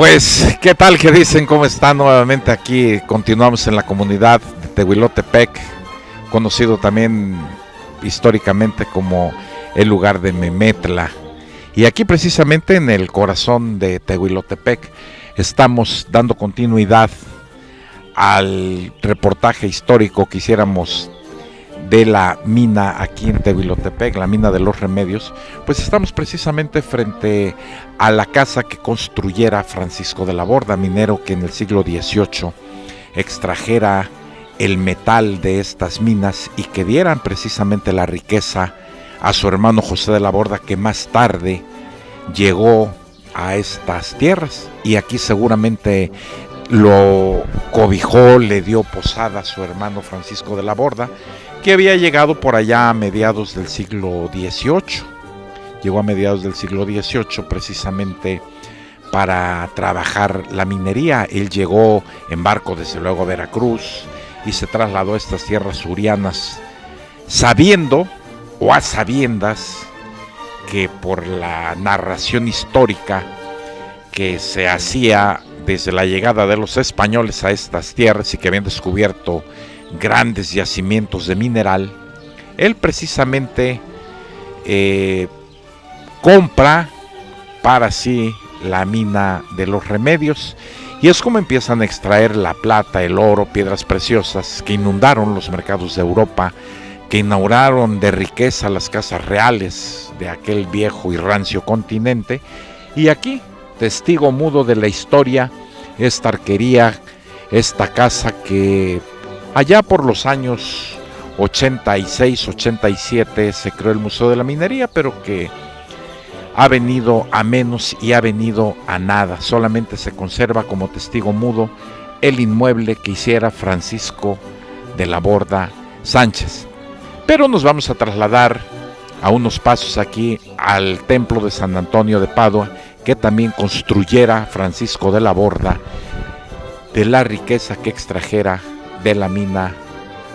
Pues, ¿qué tal? ¿Qué dicen? ¿Cómo están? Nuevamente aquí continuamos en la comunidad de Tehuilotepec, conocido también históricamente como el lugar de Memetla. Y aquí precisamente en el corazón de Tehuilotepec estamos dando continuidad al reportaje histórico que hiciéramos de la mina aquí en Tehuilotepec, la mina de los Remedios. Pues estamos precisamente frente a la casa que construyera Francisco de la Borda, minero que en el siglo XVIII extrajera el metal de estas minas y que dieran precisamente la riqueza a su hermano José de la Borda, que más tarde llegó a estas tierras y aquí seguramente lo cobijó, le dio posada a su hermano Francisco de la Borda, que había llegado por allá a mediados del siglo XVIII. Llegó a mediados del siglo XVIII precisamente para trabajar la minería. Él llegó en barco desde luego a Veracruz y se trasladó a estas tierras surianas, sabiendo o a sabiendas que por la narración histórica que se hacía desde la llegada de los españoles a estas tierras y que habían descubierto grandes yacimientos de mineral, él precisamente compra para sí la mina de los Remedios, y es como empiezan a extraer la plata, el oro, piedras preciosas que inundaron los mercados de Europa, que inauguraron de riqueza las casas reales de aquel viejo y rancio continente. Y aquí, testigo mudo de la historia, esta arquería, esta casa que allá por los años 86-87 se creó el Museo de la Minería, pero que ha venido a menos y ha venido a nada. Solamente se conserva como testigo mudo el inmueble que hiciera Francisco de la Borda Sánchez. Pero nos vamos a trasladar a unos pasos aquí al templo de San Antonio de Padua, que también construyera Francisco de la Borda de la riqueza que extrajera de la mina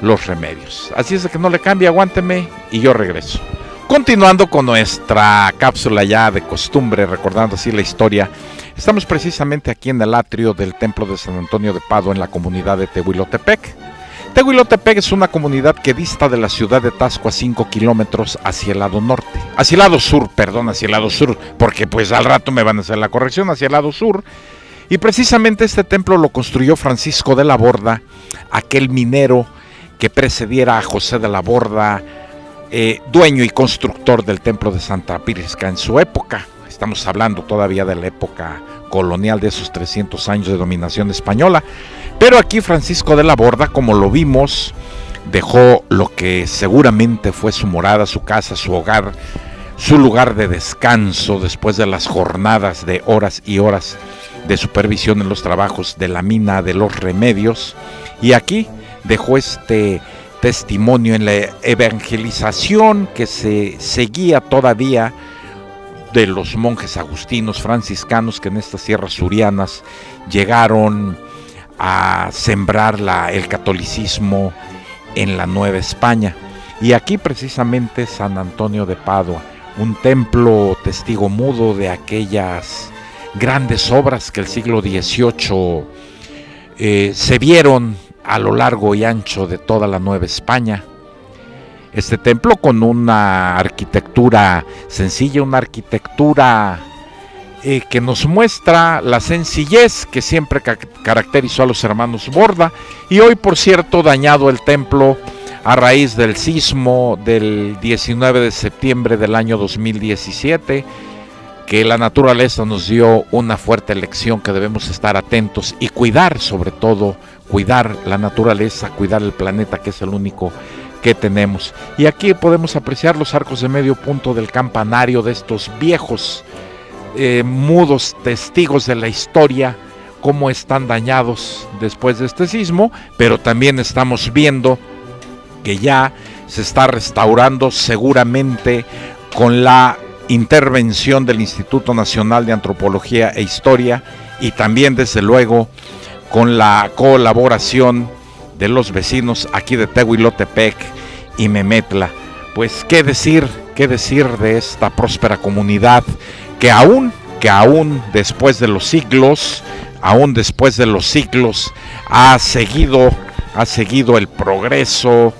Los Remedios. Así es de que no le cambie, aguánteme y yo regreso. Continuando con nuestra cápsula ya de costumbre, recordando así la historia, estamos precisamente aquí en el atrio del templo de San Antonio de Padua en la comunidad de Tehuilotepec. Tehuilotepec es una comunidad que dista de la ciudad de Taxco a 5 kilómetros hacia el lado norte, hacia el lado sur, porque pues al rato me van a hacer la corrección, hacia el lado sur. Y precisamente este templo lo construyó Francisco de la Borda, aquel minero que precediera a José de la Borda, dueño y constructor del templo de Santa Prisca en su época. Estamos hablando todavía de la época colonial, de esos 300 años de dominación española. Pero aquí Francisco de la Borda, como lo vimos, dejó lo que seguramente fue su morada, su casa, su hogar, su lugar de descanso después de las jornadas de horas y horas de supervisión en los trabajos de la mina de los Remedios. Y aquí dejó este testimonio en la evangelización que se seguía todavía de los monjes agustinos franciscanos que en estas tierras surianas llegaron a sembrar el catolicismo en la Nueva España. Y aquí precisamente San Antonio de Padua, un templo testigo mudo de aquellas grandes obras que el siglo XVIII se vieron a lo largo y ancho de toda la Nueva España. Este templo con una arquitectura sencilla, una arquitectura que nos muestra la sencillez que siempre caracterizó a los hermanos Borda, y hoy por cierto dañado el templo a raíz del sismo del 19 de septiembre del año 2017, que la naturaleza nos dio una fuerte lección que debemos estar atentos y cuidar, sobre todo cuidar la naturaleza, cuidar el planeta, que es el único que tenemos. Y aquí podemos apreciar los arcos de medio punto del campanario de estos viejos mudos testigos de la historia, cómo están dañados después de este sismo, pero también estamos viendo que ya se está restaurando, seguramente con la intervención del Instituto Nacional de Antropología e Historia, y también desde luego con la colaboración de los vecinos aquí de Tehuilotepec y Memetla. Pues qué decir de esta próspera comunidad que que aún después de los siglos, ha seguido el progreso,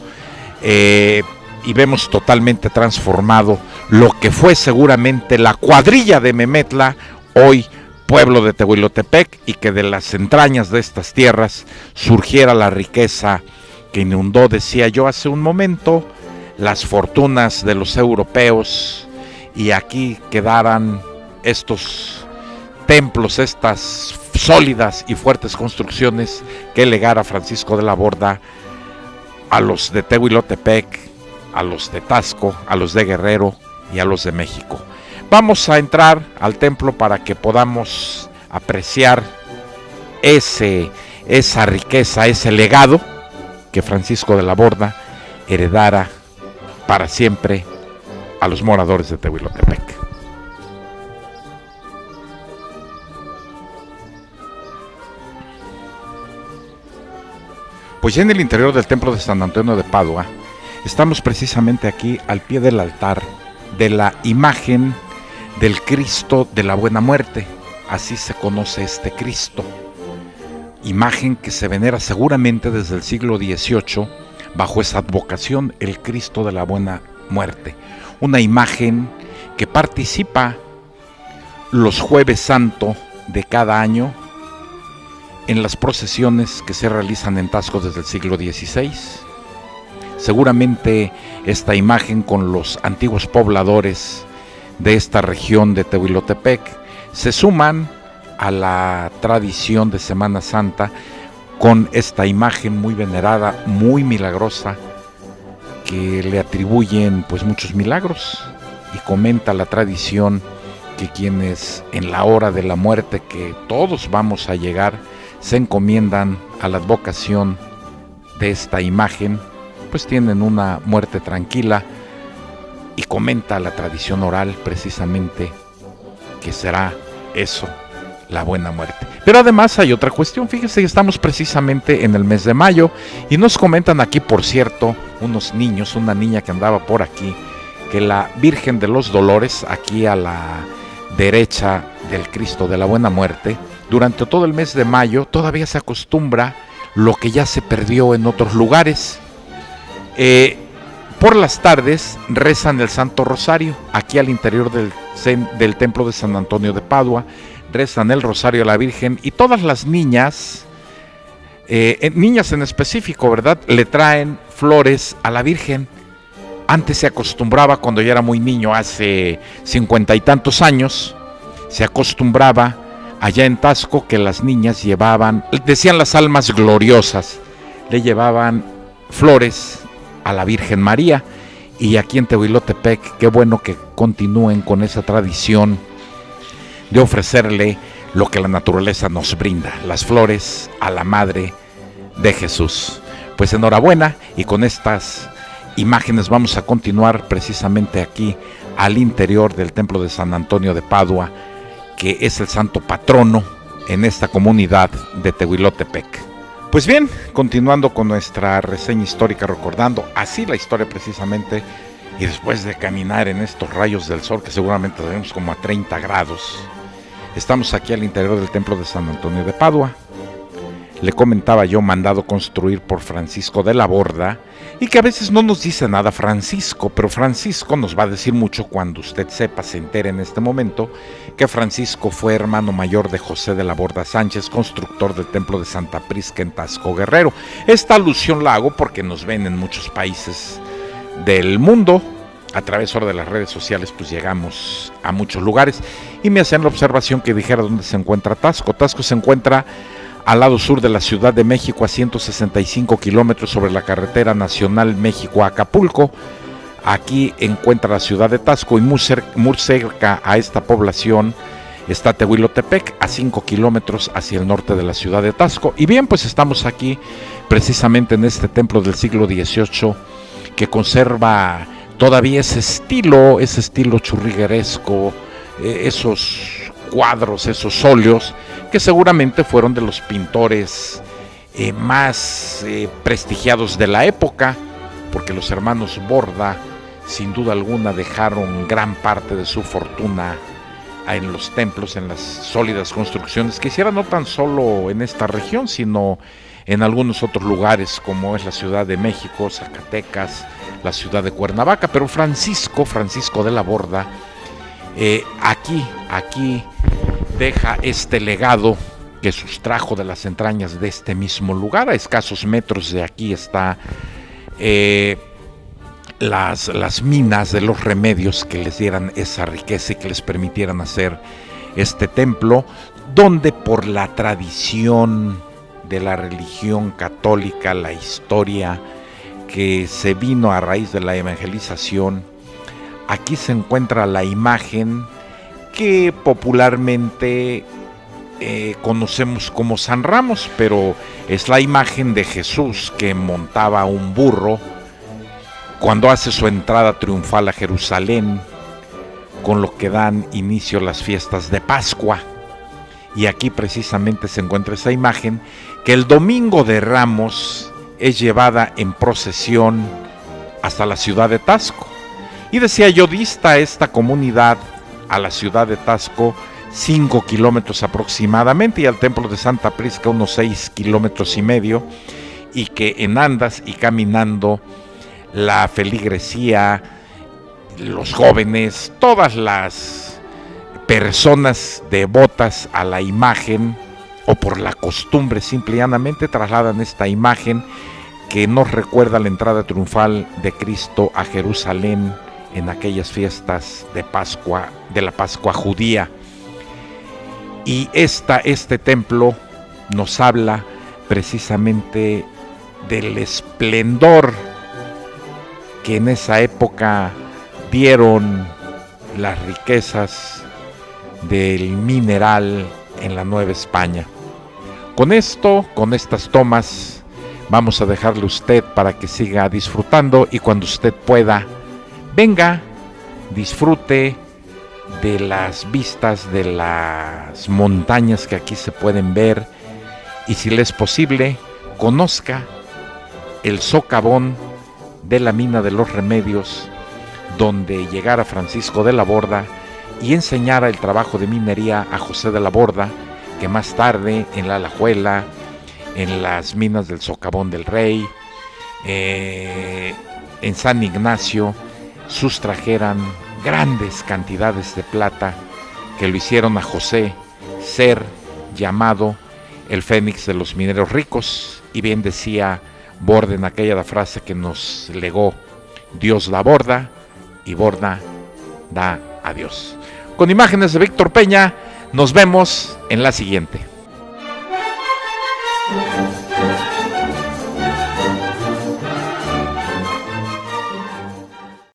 y vemos totalmente transformado lo que fue seguramente la cuadrilla de Memetla, hoy pueblo de Tehuilotepec, y que de las entrañas de estas tierras surgiera la riqueza que inundó, decía yo hace un momento, las fortunas de los europeos, y aquí quedaran estos templos, estas sólidas y fuertes construcciones que legara Francisco de la Borda a los de Tehuilotepec, a los de Taxco, a los de Guerrero y a los de México. Vamos a entrar al templo para que podamos apreciar esa riqueza, ese legado que Francisco de la Borda heredara para siempre a los moradores de Tehuilotepec. Pues ya en el interior del templo de San Antonio de Padua, estamos precisamente aquí al pie del altar de la imagen del Cristo de la Buena Muerte. Así se conoce este Cristo, imagen que se venera seguramente desde el siglo XVIII bajo esa advocación, el Cristo de la Buena Muerte. Una imagen que participa los Jueves Santo de cada año en las procesiones que se realizan en Taxco desde el siglo XVI. Seguramente esta imagen, con los antiguos pobladores de esta región de Tehuilotepec, se suman a la tradición de Semana Santa con esta imagen muy venerada, muy milagrosa, que le atribuyen pues muchos milagros, y comenta la tradición que quienes en la hora de la muerte, que todos vamos a llegar, se encomiendan a la advocación de esta imagen, pues tienen una muerte tranquila, y comenta la tradición oral precisamente que será eso, la buena muerte. Pero además hay otra cuestión, fíjense que estamos precisamente en el mes de mayo, y nos comentan aquí, por cierto, unos niños, una niña que andaba por aquí, que la Virgen de los Dolores, aquí a la derecha del Cristo de la Buena Muerte, durante todo el mes de mayo todavía se acostumbra lo que ya se perdió en otros lugares. Por las tardes rezan el Santo Rosario, aquí al interior del templo de San Antonio de Padua, rezan el Rosario a la Virgen, y todas las niñas, niñas en específico, ¿verdad?, le traen flores a la Virgen. Antes se acostumbraba, cuando yo era muy niño, hace 50 y tantos años, se acostumbraba allá en Taxco que las niñas llevaban, decían las almas gloriosas, le llevaban flores a la Virgen María. Y aquí en Tehuilotepec, qué bueno que continúen con esa tradición de ofrecerle lo que la naturaleza nos brinda, las flores a la Madre de Jesús. Pues enhorabuena, y con estas imágenes vamos a continuar precisamente aquí al interior del templo de San Antonio de Padua, que es el santo patrono en esta comunidad de Tehuilotepec. Pues bien, continuando con nuestra reseña histórica, recordando así la historia precisamente, y después de caminar en estos rayos del sol que seguramente tenemos como a 30 grados, estamos aquí al interior del templo de San Antonio de Padua. Le comentaba yo, mandado construir por Francisco de la Borda, y que a veces no nos dice nada Francisco, pero Francisco nos va a decir mucho cuando usted sepa, se entere en este momento, que Francisco fue hermano mayor de José de la Borda Sánchez, constructor del templo de Santa Prisca en Taxco, Guerrero. Esta alusión la hago porque nos ven en muchos países del mundo. A través ahora de las redes sociales pues llegamos a muchos lugares, y me hacían la observación que dijera dónde se encuentra Taxco. Taxco se encuentra al lado sur de la Ciudad de México, a 165 kilómetros sobre la carretera nacional México-Acapulco. Aquí encuentra la ciudad de Taxco, y muy cerca a esta población está Tehuilotepec, a 5 kilómetros hacia el norte de la ciudad de Taxco. Y bien, pues estamos aquí precisamente en este templo del siglo XVIII que conserva todavía ese estilo churrigueresco, esos cuadros, esos óleos, que seguramente fueron de los pintores más prestigiados de la época, porque los hermanos Borda sin duda alguna dejaron gran parte de su fortuna en los templos, en las sólidas construcciones que hicieron no tan solo en esta región, sino en algunos otros lugares como es la Ciudad de México, Zacatecas, la ciudad de Cuernavaca. Pero Francisco de la Borda, aquí deja este legado que sustrajo de las entrañas de este mismo lugar. A escasos metros de aquí está las minas de los Remedios que les dieran esa riqueza y que les permitieran hacer este templo, donde por la tradición de la religión católica, la historia que se vino a raíz de la evangelización, aquí se encuentra la imagen que popularmente conocemos como San Ramos, pero es la imagen de Jesús que montaba un burro cuando hace su entrada triunfal a Jerusalén, con lo que dan inicio las fiestas de Pascua. Y aquí precisamente se encuentra esa imagen que el domingo de Ramos es llevada en procesión hasta la ciudad de Taxco. Y decía yo, dista esta comunidad a la ciudad de Taxco 5 kilómetros aproximadamente, y al templo de Santa Prisca unos 6 kilómetros y medio, y que en andas y caminando la feligresía, los jóvenes, todas las personas devotas a la imagen o por la costumbre simple y llanamente trasladan esta imagen que nos recuerda la entrada triunfal de Cristo a Jerusalén en aquellas fiestas de Pascua, de la Pascua judía. Y este templo nos habla precisamente del esplendor que en esa época dieron las riquezas del mineral en la Nueva España. Con estas tomas, vamos a dejarle a usted para que siga disfrutando, y cuando usted pueda, venga, disfrute de las vistas de las montañas que aquí se pueden ver, y si le es posible, conozca el socavón de la mina de los Remedios, donde llegara Francisco de la Borda y enseñara el trabajo de minería a José de la Borda, que más tarde en la Alajuela, en las minas del Socavón del Rey, en San Ignacio, sustrajeran grandes cantidades de plata que lo hicieron a José ser llamado el Fénix de los mineros ricos. Y bien decía Borda en aquella frase que nos legó: Dios da Borda y Borda da a Dios. Con imágenes de Víctor Peña, nos vemos en la siguiente.